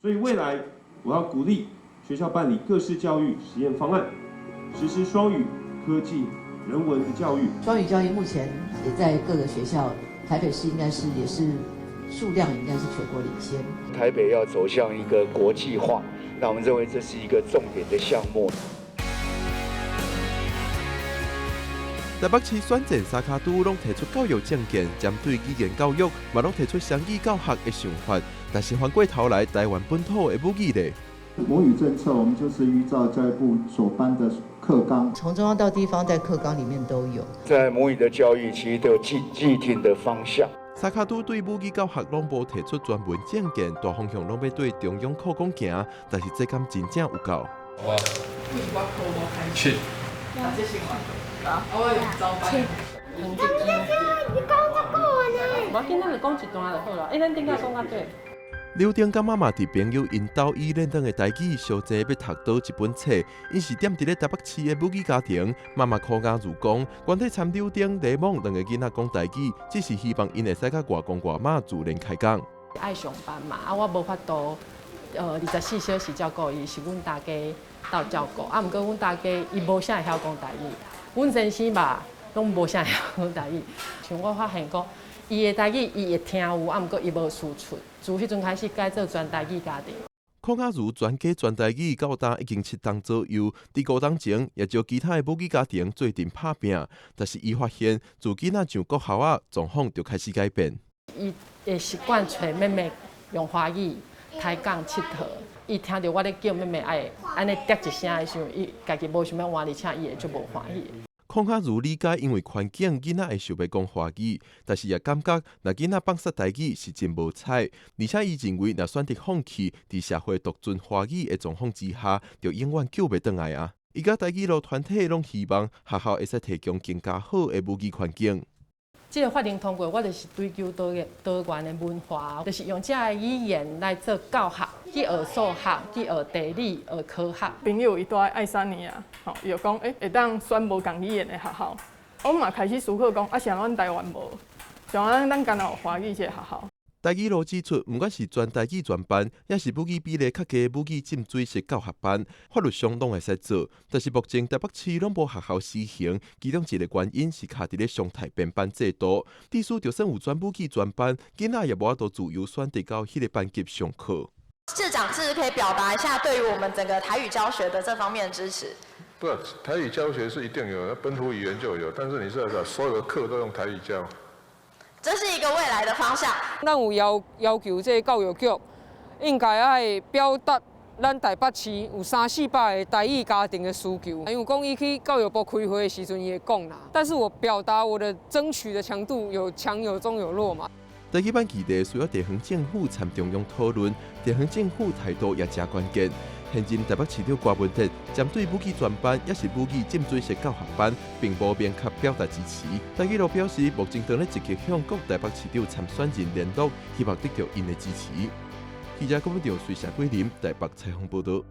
所以未来我要鼓励学校办理各式教育实验方案，实施双语、科技、人文的教育。双语教育目前也在各个学校，台北市也是数量应该是全国领先。台北要走向一个国际化，那我们认为这是一个重点的项目。台北市选战三脚督拢提出教育政见，针对语言教育，嘛拢提出双语教学的想法，但是反过头来，台湾本土的母语呢？母语政策，我们就是依照教育部所颁的课纲，从中央到地方，在课纲里面都有。在母语的教育，其实都有既定的方向。三脚督对母语教学拢无提出专门政见，大方向拢要对中央课纲行，但是这敢真正有够？去。我有招班。你讲这个呢？我今仔日讲一段就好了。咱顶下讲到对。刘丁甲妈妈伫朋友因兜伊练等的台语，小姐要读倒一本册。因是踮伫咧台北市的母语家庭，妈妈苦家如讲，原体参刘丁、雷蒙两个囡仔讲台语，只是希望因会使甲外公外妈自然开讲。爱上班嘛，我无法度24小时照顾伊，是阮大家斗照顾。毋过阮大家伊无啥会晓讲台语，阮先生吧拢无啥会晓讲台语。像我发现讲，伊的台语伊会听有，毋过伊无输出。自迄阵开始改做全台语家庭。邝家如全家全台语到今已经7档左右，伫5档前也招其他的母语家庭做阵拍拼，但是伊发现自囡仔上国校啊，状况就开始改变。伊会习惯找妹妹用华语抬杠佚佗，伊听到我咧叫妹妹爱安尼嗲一声的时候，伊家己无想要换，而且伊会足无欢喜。邝家如理解，因为环境囡仔会想要讲华语，但是也感觉若囡仔放煞台语是真无彩，而且伊认为若选择放弃，伫社会独尊华语的状况之下，就永远救袂倒来啊！伊甲台语路团体拢希望学校会使提供更加好的母语环境。这个法令通过，我就是追求多元的文化，就是用这个语言来做教学，去学数学，去学地理，学科学。朋友伊住爱山呢啊，吼，伊就讲，会当选无共语言的学校。我嘛开始思考讲，啊，像阮台湾无，像咱干有华语这个学校。台语路指出，不管是全台语专班，也是母语比例较低的母语浸水式教学班，法律上拢会使做。但是目前台北市拢无学校施行，其中一个原因是卡伫咧常态编班制度。意思就算有全母语专班，囡仔也无法度自由选择到迄个班级上课。市长是不是可以表达一下对于我们整个台语教学的这方面的支持？不，台语教学是一定有，本土语言就有，但是你是要所有的课都用台语教。这是一个未来的方向。咱有要求，这教育局应该爱表达咱台北市有300-400个台语家庭的需求。因为讲伊去教育部开会的时阵，伊会讲啦。但是我表达我的争取的强度有强有中有弱嘛。台语班议题需要地方政府参中央讨论，地方政府态度也真关键。现今台北市长郭文哲针对母语专班也是母语浸水式教学班，并无明确表达支持。台语路表示，目前正在积极向各台北市长参选人联络，希望得到因的支持。记者郭文哲随社桂林台北采访报道。